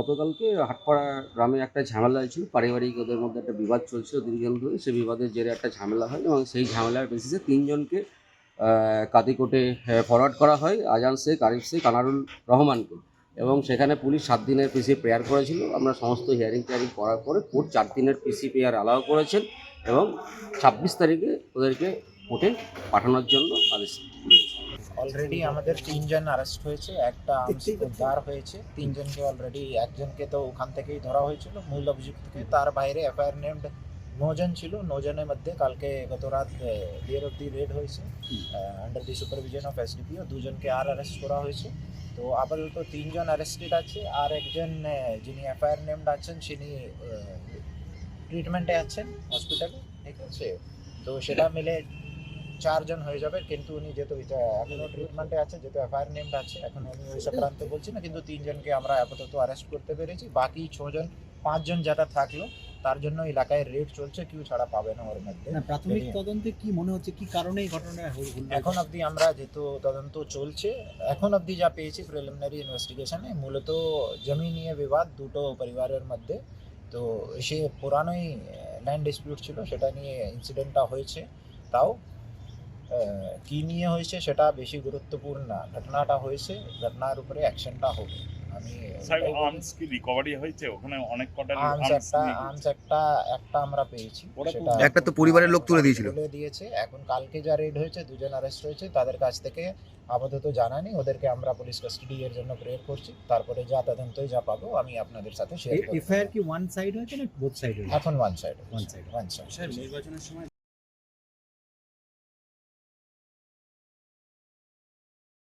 গতকালকে হাটপাড়া গ্রামে একটা ঝামেলা হয়েছিল, পারিবারিক ওদের মধ্যে একটা বিবাদ চলছিল দীর্ঘদিন ধরে। সেই বিবাদের জেরে একটা ঝামেলা হয় এবং সেই ঝামেলার বেসিসে তিনজনকে কাদি কোর্টে ফরওয়ার্ড করা হয়, আজান শেখ, আরিফ শেখ, আনারুল রহমানকে। এবং সেখানে পুলিশ 7 দিনের পিসি প্রেয়ার করেছিল। আমরা সমস্ত হিয়ারিং টিয়ারিং করার পরে কোর্ট 4 দিনের পিসি প্রেয়ার অ্যালাউ করেছেন এবং 26 তারিখে ওদেরকে কোর্টে পাঠানোর জন্য আদেশ দিয়েছে। অলরেডি আমাদের 3 জন অ্যারেস্ট হয়েছে, একটা উদ্ধার হয়েছে। 3 জনকে অলরেডি, একজনকে তো ওখান থেকেই ধরা হয়েছিল মূল অভিযুক্তকে। তার বাইরে এফআইআর নেমড 9 জন ছিল। 9 জনের মধ্যে কালকে গত রাত ডিয়ার অফ দি রেড হয়েছে under the supervision of SDPO. 2 জনকে আর অ্যারেস্ট করা হয়েছে। তো আপাতত 3 জন অ্যারেস্টেড আছে, আর একজন যিনি এফআইআর নেমড আছেন তিনি ট্রিটমেন্টে আছেন হসপিটালে, ঠিক আছে। তো সেটা মিলে 4 জন হয়ে যাবে, কিন্তু উনি যেহেতু এখনো ট্রিটমেন্টে আছে, যেহেতু এফআইআর নেমড আছে, এখন আমি ওই সংক্রান্ত বলছি না, কিন্তু 3 জনকে আমরা আপাতত অ্যারেস্ট করতে পেরেছি। বাকি 6 জন, 5 জন যারা থাকলো তার জন্য এলাকায় রেড চলছে, কেউ ছাড়া পাবে না ওর মধ্যে। প্রাথমিক তদন্তে কি মনে হচ্ছে, কি কারণে এই ঘটনা হলো? এখন অবধি আমরা, যেহেতু তদন্ত চলছে, এখন অবধি যা পেয়েছি প্রিলিমিনারি ইনভেস্টিগেশনে, মূলত জমি নিয়ে বিবাদ দুটো পরিবারের মধ্যে। তো সে পুরানোই ল্যান্ড ডিসপিউট ছিল, সেটা নিয়ে ইনসিডেন্টটা হয়েছে। তাও কি নিয়ে হয়েছে সেটা বেশি গুরুত্বপূর্ণ না, ঘটনাটা হয়েছে, ঘটনার উপরে অ্যাকশনটা হবে। আমি আর্মস কি রিকভারি হয়েছে ওখানে? অনেক কটা আর্মস একটা আমরা পেয়েছি, সেটা একটা তো পরিবারের লোক তুলে দিয়েছে। এখন কালকে যা রেড হয়েছে, 2 জন অ্যারেস্ট হয়েছে, তাদের কাছ থেকে আপাতত জানা নেই। ওদেরকে আমরা পুলিশ কাস্টাডি এর জন্য প্রেয়ার করছি। তারপরে যা তদন্তই যা পাবো আমি আপনাদের সাথে শেয়ার করব। এফআইআর কি ওয়ান সাইড হয়েছে না বোথ সাইড হয়েছে? এখন one side. One side. One side. নির্বাচনের সময়